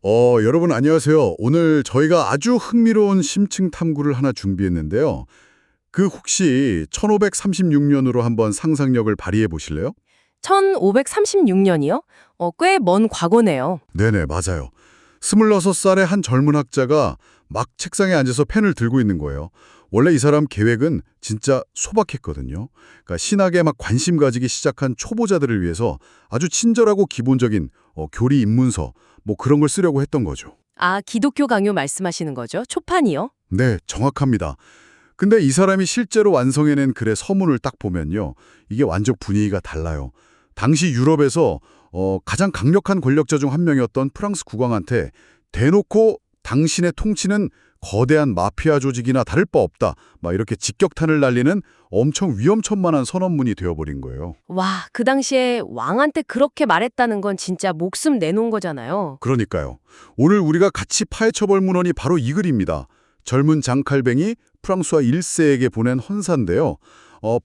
여러분 안녕하세요. 오늘 저희가 아주 흥미로운 심층 탐구를 하나 준비했는데요. 그 혹시 1536년으로 한번 상상력을 발휘해 보실래요? 1536년이요? 꽤 먼 과거네요. 네네, 맞아요. 26살의 한 젊은 학자가 막 책상에 앉아서 펜을 들고 있는 거예요. 원래 이 사람 계획은 진짜 소박했거든요. 그러니까 신학에 막 관심 가지기 시작한 초보자들을 위해서 아주 친절하고 기본적인 교리 입문서 뭐 그런 걸 쓰려고 했던 거죠. 아, 기독교 강요 말씀하시는 거죠? 초판이요? 네, 정확합니다. 근데 이 사람이 실제로 완성해낸 글의 서문을 딱 보면요. 이게 완전 분위기가 달라요. 당시 유럽에서 가장 강력한 권력자 중 한 명이었던 프랑스 국왕한테 대놓고 당신의 통치는 거대한 마피아 조직이나 다를 바 없다. 막 이렇게 직격탄을 날리는 엄청 위험천만한 선언문이 되어버린 거예요. 와, 그 당시에 왕한테 그렇게 말했다는 건 진짜 목숨 내놓은 거잖아요. 그러니까요. 오늘 우리가 같이 파헤쳐볼 문헌이 바로 이 글입니다. 젊은 장칼뱅이 프랑스와 1세에게 보낸 헌사인데요.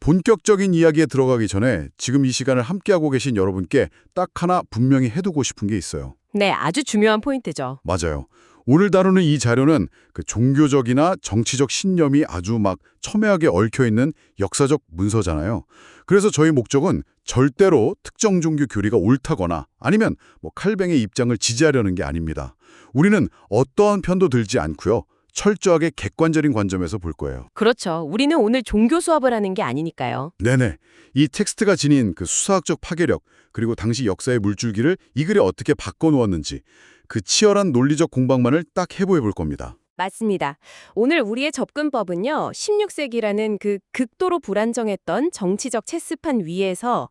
본격적인 이야기에 들어가기 전에 지금 이 시간을 함께하고 계신 여러분께 딱 하나 분명히 해두고 싶은 게 있어요. 네, 아주 중요한 포인트죠. 맞아요. 오늘 다루는 이 자료는 그 종교적이나 정치적 신념이 아주 막 첨예하게 얽혀있는 역사적 문서잖아요. 그래서 저희 목적은 절대로 특정 종교 교리가 옳다거나 아니면 뭐 칼뱅의 입장을 지지하려는 게 아닙니다. 우리는 어떠한 편도 들지 않고요. 철저하게 객관적인 관점에서 볼 거예요. 그렇죠. 우리는 오늘 종교 수업을 하는 게 아니니까요. 네네. 이 텍스트가 지닌 그 수사학적 파괴력, 그리고 당시 역사의 물줄기를 이 글에 어떻게 바꿔놓았는지 그 치열한 논리적 공방만을 딱 해보해 볼 겁니다. 맞습니다. 오늘 우리의 접근법은요, 16세기라는 그 극도로 불안정했던 정치적 체스판 위에서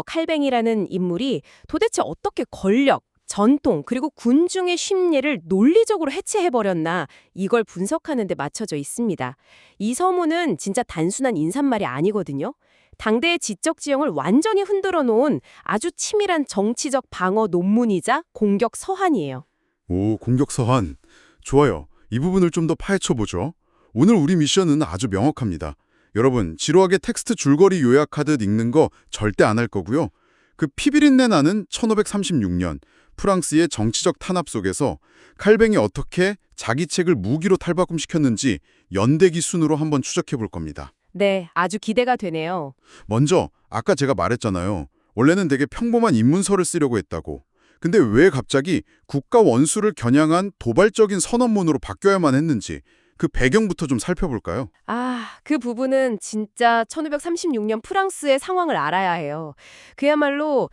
칼뱅이라는 인물이 도대체 어떻게 권력, 전통, 그리고 군중의 심리를 논리적으로 해체해버렸나 이걸 분석하는 데 맞춰져 있습니다. 이 서문은 진짜 단순한 인사말이 아니거든요. 당대의 지적 지형을 완전히 흔들어 놓은 아주 치밀한 정치적 방어 논문이자 공격 서한이에요. 오, 공격 서한. 좋아요. 이 부분을 좀 더 파헤쳐보죠. 오늘 우리 미션은 아주 명확합니다. 여러분, 지루하게 텍스트 줄거리 요약하듯 읽는 거 절대 안 할 거고요. 그 피비린내 나는 1536년 프랑스의 정치적 탄압 속에서 칼뱅이 어떻게 자기 책을 무기로 탈바꿈시켰는지 연대기 순으로 한번 추적해 볼 겁니다. 네, 아주 기대가 되네요. 먼저 아까 제가 말했잖아요. 원래는 되게 평범한 입문서를 쓰려고 했다고. 근데 왜 갑자기 국가 원수를 겨냥한 도발적인 선언문으로 바뀌어야만 했는지 그 배경부터 좀 살펴볼까요? 아, 그 부분은 진짜 1536년 프랑스의 상황을 알아야 해요. 그야말로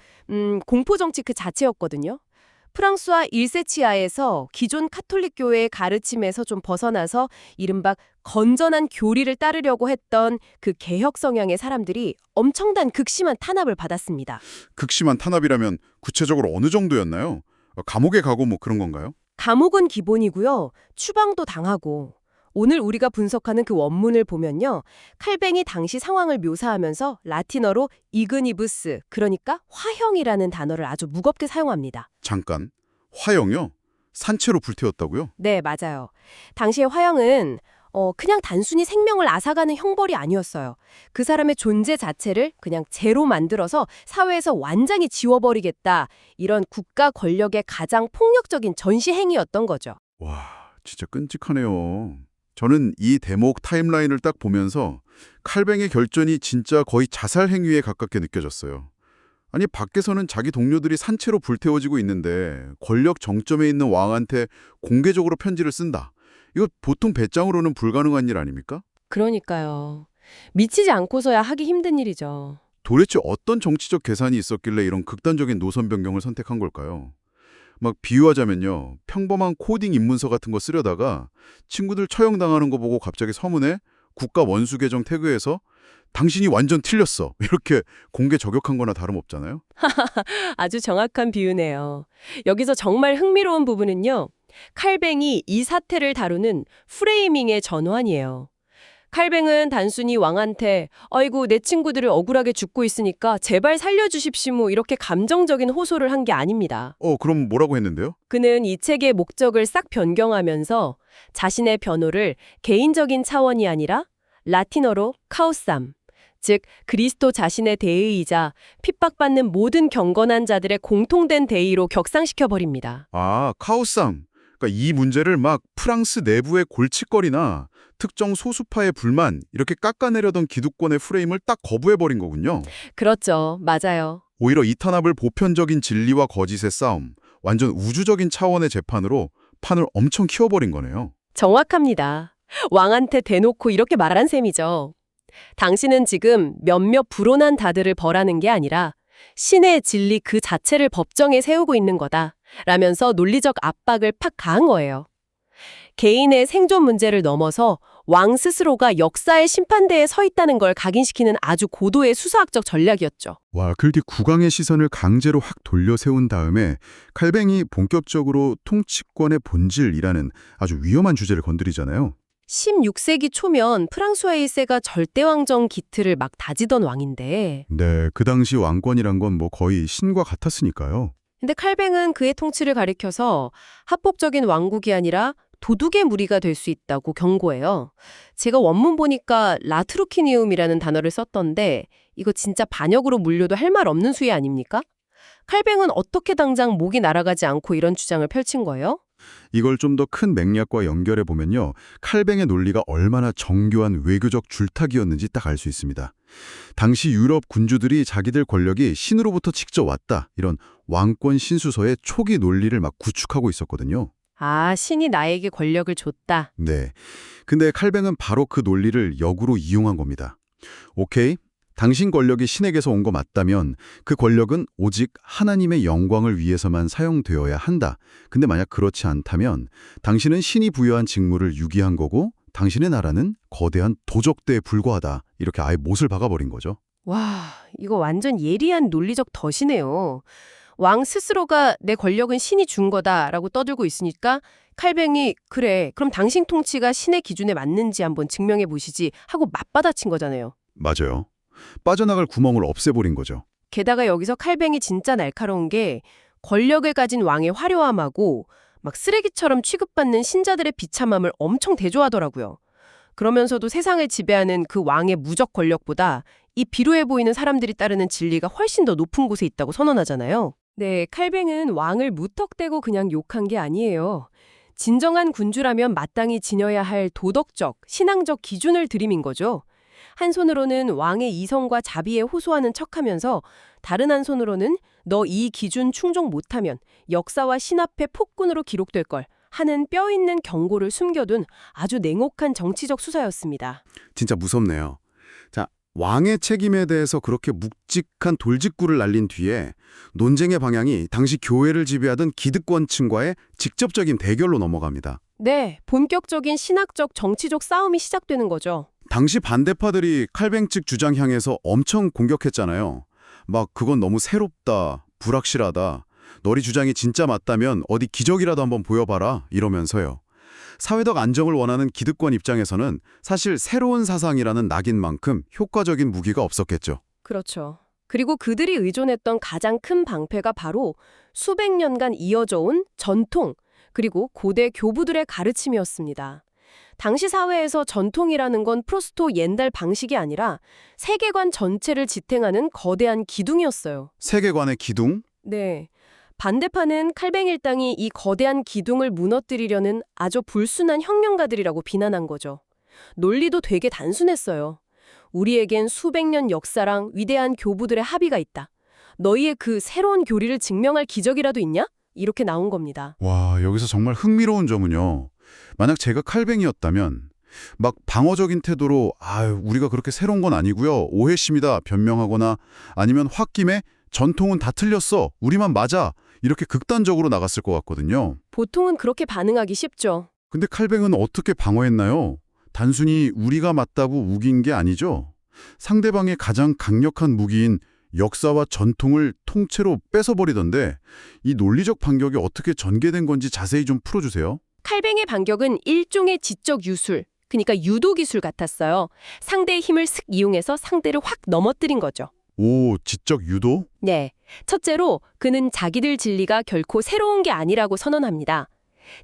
공포 정치 그 자체였거든요. 프랑스와 1세 치하에서 기존 카톨릭 교회의 가르침에서 좀 벗어나서 이른바 건전한 교리를 따르려고 했던 그 개혁 성향의 사람들이 엄청난 극심한 탄압을 받았습니다. 극심한 탄압이라면 구체적으로 어느 정도였나요? 감옥에 가고 뭐 그런 건가요? 감옥은 기본이고요. 추방도 당하고. 오늘 우리가 분석하는 그 원문을 보면요. 칼뱅이 당시 상황을 묘사하면서 라틴어로 이그니부스, 그러니까 화형이라는 단어를 아주 무겁게 사용합니다. 잠깐. 화형이요? 산채로 불태웠다고요? 네, 맞아요. 당시의 화형은 그냥 단순히 생명을 앗아가는 형벌이 아니었어요. 그 사람의 존재 자체를 그냥 죄로 만들어서 사회에서 완전히 지워버리겠다. 이런 국가 권력의 가장 폭력적인 전시 행위였던 거죠. 와, 진짜 끔찍하네요. 저는 이 대목 타임라인을 딱 보면서 칼뱅의 결전이 진짜 거의 자살 행위에 가깝게 느껴졌어요. 아니, 밖에서는 자기 동료들이 산채로 불태워지고 있는데 권력 정점에 있는 왕한테 공개적으로 편지를 쓴다. 이거 보통 배짱으로는 불가능한 일 아닙니까? 그러니까요. 미치지 않고서야 하기 힘든 일이죠. 도대체 어떤 정치적 계산이 있었길래 이런 극단적인 노선 변경을 선택한 걸까요? 막 비유하자면요. 평범한 코딩 입문서 같은 거 쓰려다가 친구들 처형당하는 거 보고 갑자기 서문에 국가 원수 계정 태그해서 당신이 완전 틀렸어. 이렇게 공개 저격한 거나 다름없잖아요. 아주 정확한 비유네요. 여기서 정말 흥미로운 부분은요. 칼뱅이 이 사태를 다루는 프레이밍의 전환이에요. 칼뱅은 단순히 왕한테 아이고 내 친구들을 억울하게 죽고 있으니까 제발 살려주십시오 이렇게 감정적인 호소를 한 게 아닙니다. 그럼 뭐라고 했는데요? 그는 이 책의 목적을 싹 변경하면서 자신의 변호를 개인적인 차원이 아니라 라틴어로 카우삼, 즉 그리스도 자신의 대의이자 핍박받는 모든 경건한 자들의 공통된 대의로 격상시켜버립니다. 아, 카오상. 그러니까 이 문제를 막 프랑스 내부의 골칫거리나 특정 소수파의 불만 이렇게 깎아내려던 기득권의 프레임을 딱 거부해버린 거군요. 그렇죠. 맞아요. 오히려 이 탄압을 보편적인 진리와 거짓의 싸움, 완전 우주적인 차원의 재판으로 판을 엄청 키워버린 거네요. 정확합니다. 왕한테 대놓고 이렇게 말한 셈이죠. 당신은 지금 몇몇 불온한 다들을 벌하는 게 아니라 신의 진리 그 자체를 법정에 세우고 있는 거다. 라면서 논리적 압박을 팍 가한 거예요. 개인의 생존 문제를 넘어서 왕 스스로가 역사의 심판대에 서 있다는 걸 각인시키는 아주 고도의 수사학적 전략이었죠. 와, 그렇게 국왕의 시선을 강제로 확 돌려 세운 다음에 칼뱅이 본격적으로 통치권의 본질이라는 아주 위험한 주제를 건드리잖아요. 16세기 초면 프랑스와 1세가 절대왕정 기틀을 막 다지던 왕인데 네, 그 당시 왕권이란 건 뭐 거의 신과 같았으니까요. 근데 칼뱅은 그의 통치를 가리켜서 합법적인 왕국이 아니라 도둑의 무리가 될 수 있다고 경고해요. 제가 원문 보니까 라트루키니움이라는 단어를 썼던데 이거 진짜 반역으로 물려도 할 말 없는 수위 아닙니까? 칼뱅은 어떻게 당장 목이 날아가지 않고 이런 주장을 펼친 거예요? 이걸 좀 더 큰 맥락과 연결해 보면요. 칼뱅의 논리가 얼마나 정교한 외교적 줄타기였는지 딱 알 수 있습니다. 당시 유럽 군주들이 자기들 권력이 신으로부터 직접 왔다. 이런 왕권 신수서의 초기 논리를 막 구축하고 있었거든요. 아, 신이 나에게 권력을 줬다. 네. 근데 칼뱅은 바로 그 논리를 역으로 이용한 겁니다. 오케이. 당신 권력이 신에게서 온 거 맞다면 그 권력은 오직 하나님의 영광을 위해서만 사용되어야 한다. 근데 만약 그렇지 않다면 당신은 신이 부여한 직무를 유기한 거고 당신의 나라는 거대한 도적대에 불과하다. 이렇게 아예 못을 박아버린 거죠. 와, 이거 완전 예리한 논리적 덫이네요. 왕 스스로가 내 권력은 신이 준 거다라고 떠들고 있으니까 칼뱅이 그래, 그럼 당신 통치가 신의 기준에 맞는지 한번 증명해 보시지 하고 맞받아친 거잖아요. 맞아요. 빠져나갈 구멍을 없애버린 거죠. 게다가 여기서 칼뱅이 진짜 날카로운 게 권력을 가진 왕의 화려함하고 막 쓰레기처럼 취급받는 신자들의 비참함을 엄청 대조하더라고요. 그러면서도 세상을 지배하는 그 왕의 무적 권력보다 이 비루해 보이는 사람들이 따르는 진리가 훨씬 더 높은 곳에 있다고 선언하잖아요. 네, 칼뱅은 왕을 무턱대고 그냥 욕한 게 아니에요. 진정한 군주라면 마땅히 지녀야 할 도덕적, 신앙적 기준을 들이민 거죠. 한 손으로는 왕의 이성과 자비에 호소하는 척하면서 다른 한 손으로는 너 이 기준 충족 못하면 역사와 신 앞에 폭군으로 기록될 걸 하는 뼈 있는 경고를 숨겨둔 아주 냉혹한 정치적 수사였습니다. 진짜 무섭네요. 자, 왕의 책임에 대해서 그렇게 묵직한 돌직구를 날린 뒤에 논쟁의 방향이 당시 교회를 지배하던 기득권층과의 직접적인 대결로 넘어갑니다. 네, 본격적인 신학적 정치적 싸움이 시작되는 거죠. 당시 반대파들이 칼뱅 측 주장 향해서 엄청 공격했잖아요. 막 그건 너무 새롭다, 불확실하다. 너희 주장이 진짜 맞다면 어디 기적이라도 한번 보여봐라 이러면서요. 사회적 안정을 원하는 기득권 입장에서는 사실 새로운 사상이라는 낙인만큼 효과적인 무기가 없었겠죠. 그렇죠. 그리고 그들이 의존했던 가장 큰 방패가 바로 수백 년간 이어져 온 전통, 그리고 고대 교부들의 가르침이었습니다. 당시 사회에서 전통이라는 건 프로스토 옛날 방식이 아니라 세계관 전체를 지탱하는 거대한 기둥이었어요. 세계관의 기둥? 네. 반대파는 칼뱅 일당이 이 거대한 기둥을 무너뜨리려는 아주 불순한 혁명가들이라고 비난한 거죠. 논리도 되게 단순했어요. 우리에겐 수백 년 역사랑 위대한 교부들의 합의가 있다. 너희의 그 새로운 교리를 증명할 기적이라도 있냐? 이렇게 나온 겁니다. 와, 여기서 정말 흥미로운 점은요. 만약 제가 칼뱅이었다면 막 방어적인 태도로 우리가 그렇게 새로운 건 아니고요. 오해심이다 변명하거나 아니면 홧김에 전통은 다 틀렸어. 우리만 맞아. 이렇게 극단적으로 나갔을 것 같거든요. 보통은 그렇게 반응하기 쉽죠. 근데 칼뱅은 어떻게 방어했나요? 단순히 우리가 맞다고 우긴 게 아니죠. 상대방의 가장 강력한 무기인 역사와 전통을 통째로 뺏어버리던데 이 논리적 반격이 어떻게 전개된 건지 자세히 좀 풀어주세요. 칼뱅의 반격은 일종의 지적 유술, 그러니까 유도 기술 같았어요. 상대의 힘을 슥 이용해서 상대를 확 넘어뜨린 거죠. 오, 지적 유도? 네. 첫째로 그는 자기들 진리가 결코 새로운 게 아니라고 선언합니다.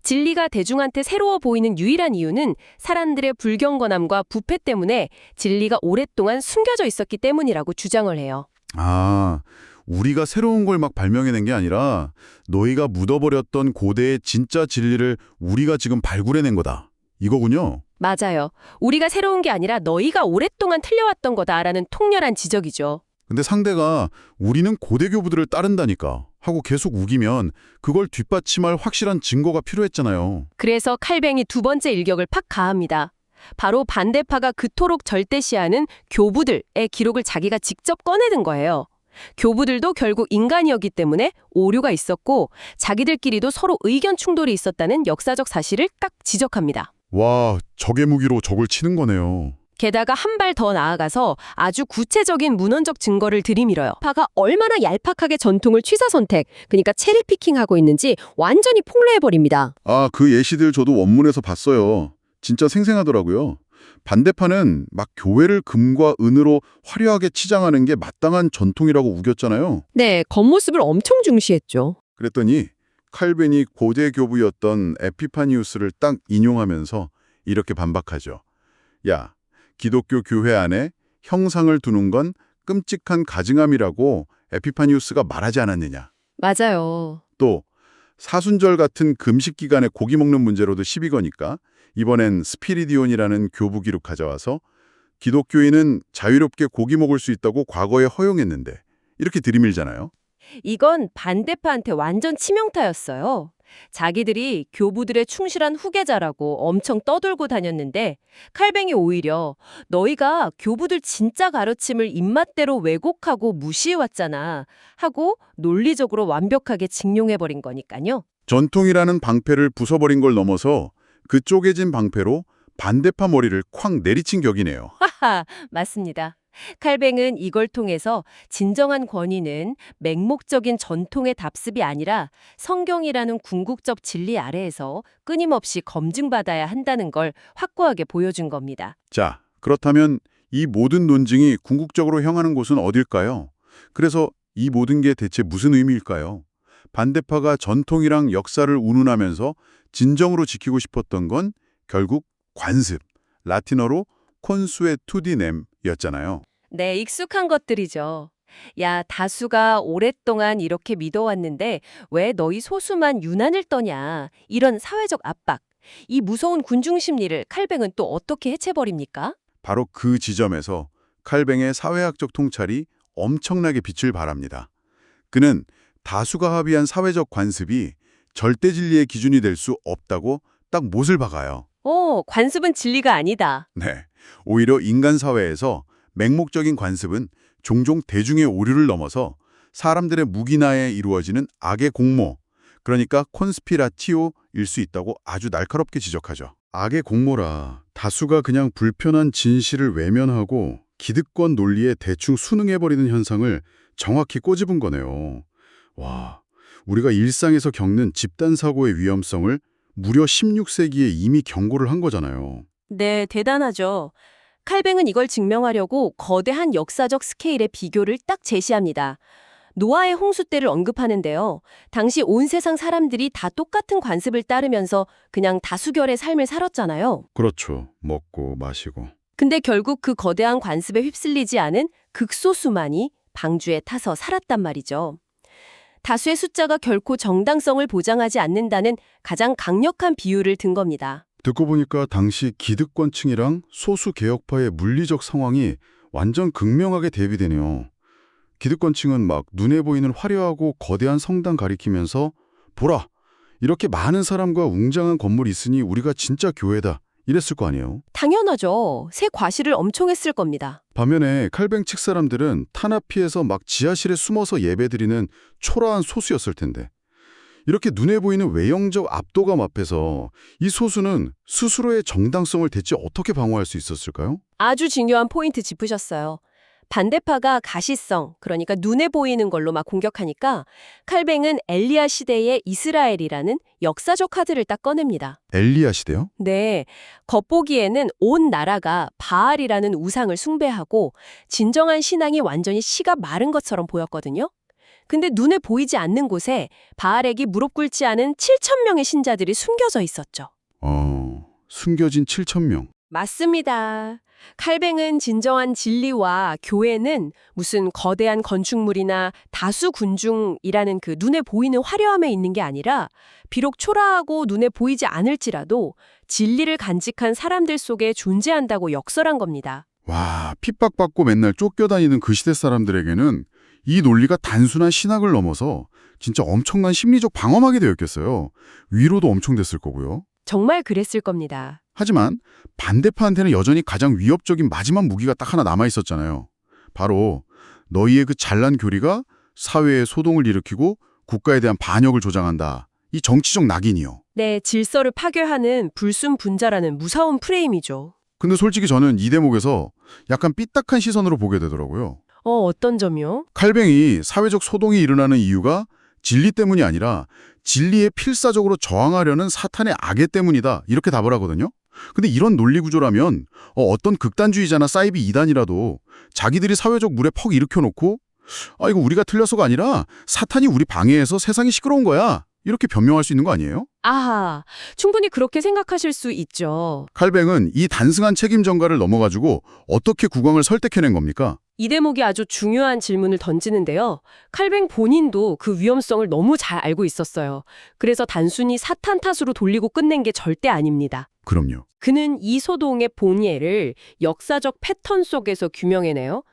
진리가 대중한테 새로워 보이는 유일한 이유는 사람들의 불경건함과 부패 때문에 진리가 오랫동안 숨겨져 있었기 때문이라고 주장을 해요. 아, 우리가 새로운 걸 막 발명해낸 게 아니라 너희가 묻어버렸던 고대의 진짜 진리를 우리가 지금 발굴해낸 거다. 이거군요. 맞아요. 우리가 새로운 게 아니라 너희가 오랫동안 틀려왔던 거다라는 통렬한 지적이죠. 근데 상대가 우리는 고대 교부들을 따른다니까 하고 계속 우기면 그걸 뒷받침할 확실한 증거가 필요했잖아요. 그래서 칼뱅이 두 번째 일격을 팍 가합니다. 바로 반대파가 그토록 절대시하는 교부들의 기록을 자기가 직접 꺼내든 거예요. 교부들도 결국 인간이었기 때문에 오류가 있었고 자기들끼리도 서로 의견 충돌이 있었다는 역사적 사실을 딱 지적합니다. 와, 적의 무기로 적을 치는 거네요. 게다가 한 발 더 나아가서 아주 구체적인 문헌적 증거를 들이밀어요. 파가 얼마나 얄팍하게 전통을 취사선택, 그러니까 체리피킹하고 있는지 완전히 폭로해버립니다. 아, 그 예시들 저도 원문에서 봤어요. 진짜 생생하더라고요. 반대파는 막 교회를 금과 은으로 화려하게 치장하는 게 마땅한 전통이라고 우겼잖아요. 네, 겉모습을 엄청 중시했죠. 그랬더니 칼빈이 고대 교부였던 에피파니우스를 딱 인용하면서 이렇게 반박하죠. 야, 기독교 교회 안에 형상을 두는 건 끔찍한 가증함이라고 에피파니우스가 말하지 않았느냐. 맞아요. 또 사순절 같은 금식 기간에 고기 먹는 문제로도 시비 거니까 이번엔 스피리디온이라는 교부 기록 가져와서 기독교인은 자유롭게 고기 먹을 수 있다고 과거에 허용했는데 이렇게 들이밀잖아요. 이건 반대파한테 완전 치명타였어요. 자기들이 교부들의 충실한 후계자라고 엄청 떠들고 다녔는데 칼뱅이 오히려 너희가 교부들 진짜 가르침을 입맛대로 왜곡하고 무시해왔잖아 하고 논리적으로 완벽하게 직용해버린 거니까요. 전통이라는 방패를 부숴버린 걸 넘어서 그 쪼개진 방패로 반대파 머리를 쾅 내리친 격이네요. 하하, 맞습니다. 칼뱅은 이걸 통해서 진정한 권위는 맹목적인 전통의 답습이 아니라 성경이라는 궁극적 진리 아래에서 끊임없이 검증받아야 한다는 걸 확고하게 보여준 겁니다. 자, 그렇다면 이 모든 논증이 궁극적으로 향하는 곳은 어딜까요? 그래서 이 모든 게 대체 무슨 의미일까요? 반대파가 전통이랑 역사를 운운하면서 진정으로 지키고 싶었던 건 결국 관습, 라틴어로 consuetudinem이었잖아요. 네, 익숙한 것들이죠. 야, 다수가 오랫동안 이렇게 믿어왔는데 왜 너희 소수만 유난을 떠냐? 이런 사회적 압박, 이 무서운 군중 심리를 칼뱅은 또 어떻게 해체버립니까? 바로 그 지점에서 칼뱅의 사회학적 통찰이 엄청나게 빛을 발합니다. 그는 다수가 합의한 사회적 관습이 절대 진리의 기준이 될 수 없다고 딱 못을 박아요. 관습은 진리가 아니다. 네, 오히려 인간 사회에서 맹목적인 관습은 종종 대중의 오류를 넘어서 사람들의 무기나에 이루어지는 악의 공모, 그러니까 콘스피라티오일 수 있다고 아주 날카롭게 지적하죠. 악의 공모라 다수가 그냥 불편한 진실을 외면하고 기득권 논리에 대충 순응해버리는 현상을 정확히 꼬집은 거네요. 와, 우리가 일상에서 겪는 집단 사고의 위험성을 무려 16세기에 이미 경고를 한 거잖아요. 네, 대단하죠. 칼뱅은 이걸 증명하려고 거대한 역사적 스케일의 비교를 딱 제시합니다. 노아의 홍수 때를 언급하는데요. 당시 온 세상 사람들이 다 똑같은 관습을 따르면서 그냥 다수결의 삶을 살았잖아요. 그렇죠. 먹고 마시고. 근데 결국 그 거대한 관습에 휩쓸리지 않은 극소수만이 방주에 타서 살았단 말이죠. 다수의 숫자가 결코 정당성을 보장하지 않는다는 가장 강력한 비유를 든 겁니다. 듣고 보니까 당시 기득권층이랑 소수 개혁파의 물리적 상황이 완전 극명하게 대비되네요. 기득권층은 막 눈에 보이는 화려하고 거대한 성당 가리키면서 보라! 이렇게 많은 사람과 웅장한 건물이 있으니 우리가 진짜 교회다. 이랬을 거 아니에요. 당연하죠. 새 과시를 엄청 했을 겁니다. 반면에 칼뱅 측 사람들은 탄압 피해서 막 지하실에 숨어서 예배드리는 초라한 소수였을 텐데 이렇게 눈에 보이는 외형적 압도감 앞에서 이 소수는 스스로의 정당성을 대체 어떻게 방어할 수 있었을까요? 아주 중요한 포인트 짚으셨어요. 반대파가 가시성, 그러니까 눈에 보이는 걸로 막 공격하니까 칼뱅은 엘리야 시대의 이스라엘이라는 역사적 카드를 딱 꺼냅니다. 엘리야 시대요? 네, 겉보기에는 온 나라가 바알이라는 우상을 숭배하고 진정한 신앙이 완전히 씨가 마른 것처럼 보였거든요. 근데 눈에 보이지 않는 곳에 바알에게 무릎 꿇지 않은 7천 명의 신자들이 숨겨져 있었죠. 숨겨진 7천 명. 맞습니다. 칼뱅은 진정한 진리와 교회는 무슨 거대한 건축물이나 다수 군중이라는 그 눈에 보이는 화려함에 있는 게 아니라 비록 초라하고 눈에 보이지 않을지라도 진리를 간직한 사람들 속에 존재한다고 역설한 겁니다. 와, 핍박받고 맨날 쫓겨다니는 그 시대 사람들에게는 이 논리가 단순한 신학을 넘어서 진짜 엄청난 심리적 방어막이 되었겠어요. 위로도 엄청 됐을 거고요. 정말 그랬을 겁니다. 하지만 반대파한테는 여전히 가장 위협적인 마지막 무기가 딱 하나 남아있었잖아요. 바로 너희의 그 잘난 교리가 사회에 소동을 일으키고 국가에 대한 반역을 조장한다. 이 정치적 낙인이요. 네, 질서를 파괴하는 불순분자라는 무서운 프레임이죠. 근데 솔직히 저는 이 대목에서 약간 삐딱한 시선으로 보게 되더라고요. 어떤 점이요? 칼뱅이 사회적 소동이 일어나는 이유가 진리 때문이 아니라 진리에 필사적으로 저항하려는 사탄의 악의 때문이다. 이렇게 답을 하거든요. 근데 이런 논리 구조라면 어떤 극단주의자나 사이비 이단이라도 자기들이 사회적 물에 퍽 일으켜놓고 이거 우리가 틀려서가 아니라 사탄이 우리 방해해서 세상이 시끄러운 거야. 이렇게 변명할 수 있는 거 아니에요? 아하, 충분히 그렇게 생각하실 수 있죠. 칼뱅은 이 단순한 책임 전가를 넘어가지고 어떻게 국왕을 설득해낸 겁니까? 이 대목이 아주 중요한 질문을 던지는데요. 칼뱅 본인도 그 위험성을 너무 잘 알고 있었어요. 그래서 단순히 사탄 탓으로 돌리고 끝낸 게 절대 아닙니다. 그럼요. 그는 이 소동의 본예를 역사적 패턴 속에서 규명해내요.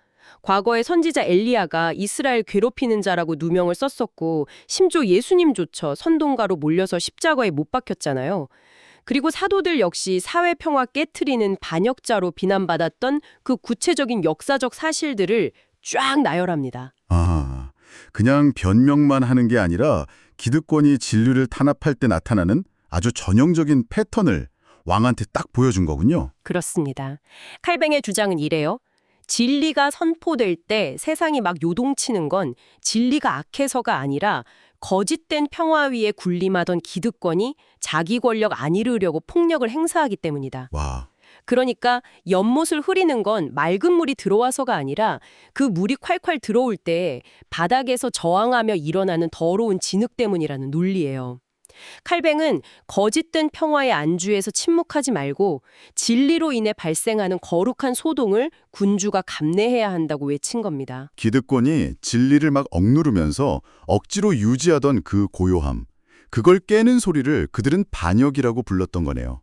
과거의 선지자 엘리야가 이스라엘 괴롭히는 자라고 누명을 썼었고 심지어 예수님조차 선동가로 몰려서 십자가에 못 박혔잖아요. 그리고 사도들 역시 사회 평화 깨트리는 반역자로 비난받았던 그 구체적인 역사적 사실들을 쫙 나열합니다. 그냥 변명만 하는 게 아니라 기득권이 진리를 탄압할 때 나타나는 아주 전형적인 패턴을 왕한테 딱 보여준 거군요. 그렇습니다. 칼뱅의 주장은 이래요. 진리가 선포될 때 세상이 막 요동치는 건 진리가 악해서가 아니라 거짓된 평화 위에 군림하던 기득권이 자기 권력 안 이루려고 폭력을 행사하기 때문이다. 와, 그러니까 연못을 흐리는 건 맑은 물이 들어와서가 아니라 그 물이 콸콸 들어올 때 바닥에서 저항하며 일어나는 더러운 진흙 때문이라는 논리예요. 칼뱅은 거짓된 평화의 안주에서 침묵하지 말고 진리로 인해 발생하는 거룩한 소동을 군주가 감내해야 한다고 외친 겁니다. 기득권이 진리를 막 억누르면서 억지로 유지하던 그 고요함, 그걸 깨는 소리를 그들은 반역이라고 불렀던 거네요.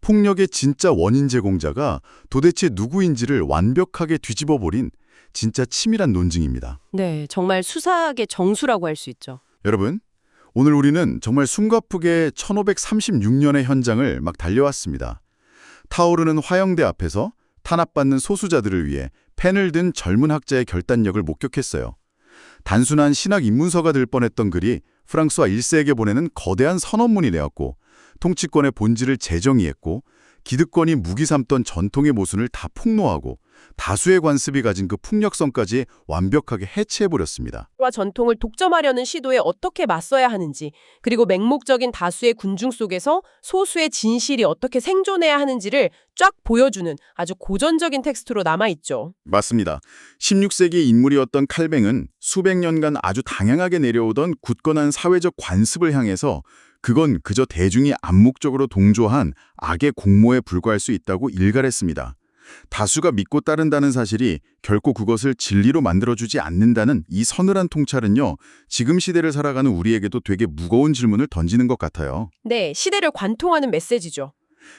폭력의 진짜 원인 제공자가 도대체 누구인지를 완벽하게 뒤집어버린 진짜 치밀한 논증입니다. 네, 정말 수사학의 정수라고 할 수 있죠. 여러분, 오늘 우리는 정말 숨가쁘게 1536년의 현장을 막 달려왔습니다. 타오르는 화영대 앞에서 탄압받는 소수자들을 위해 펜을 든 젊은 학자의 결단력을 목격했어요. 단순한 신학 입문서가 될 뻔했던 글이 프랑스와 1세에게 보내는 거대한 선언문이 되었고 통치권의 본질을 재정의했고 기득권이 무기 삼던 전통의 모순을 다 폭로하고 다수의 관습이 가진 그 폭력성까지 완벽하게 해체해버렸습니다. 와 전통을 독점하려는 시도에 어떻게 맞서야 하는지, 그리고 맹목적인 다수의 군중 속에서 소수의 진실이 어떻게 생존해야 하는지를 쫙 보여주는 아주 고전적인 텍스트로 남아있죠. 맞습니다. 16세기 인물이었던 칼뱅은 수백 년간 아주 당연하게 내려오던 굳건한 사회적 관습을 향해서 그건 그저 대중이 암묵적으로 동조한 악의 공모에 불과할 수 있다고 일갈했습니다. 다수가 믿고 따른다는 사실이 결코 그것을 진리로 만들어주지 않는다는 이 서늘한 통찰은요, 지금 시대를 살아가는 우리에게도 되게 무거운 질문을 던지는 것 같아요. 네, 시대를 관통하는 메시지죠.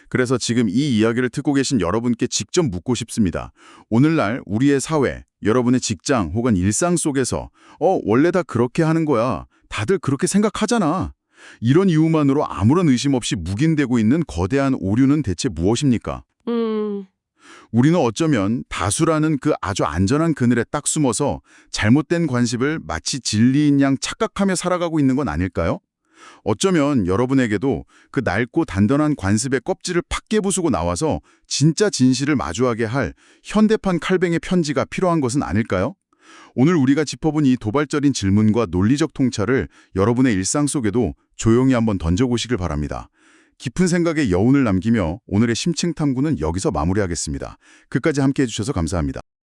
그래서 지금 이 이야기를 듣고 계신 여러분께 직접 묻고 싶습니다. 오늘날 우리의 사회, 여러분의 직장 혹은 일상 속에서 원래 다 그렇게 하는 거야. 다들 그렇게 생각하잖아. 이런 이유만으로 아무런 의심 없이 묵인되고 있는 거대한 오류는 대체 무엇입니까? 우리는 어쩌면 다수라는 그 아주 안전한 그늘에 딱 숨어서 잘못된 관습을 마치 진리인 양 착각하며 살아가고 있는 건 아닐까요? 어쩌면 여러분에게도 그 낡고 단단한 관습의 껍질을 팍 깨부수고 나와서 진짜 진실을 마주하게 할 현대판 칼뱅의 편지가 필요한 것은 아닐까요? 오늘 우리가 짚어본 이 도발적인 질문과 논리적 통찰을 여러분의 일상 속에도 조용히 한번 던져보시길 바랍니다. 깊은 생각에 여운을 남기며 오늘의 심층 탐구는 여기서 마무리하겠습니다. 끝까지 함께해 주셔서 감사합니다.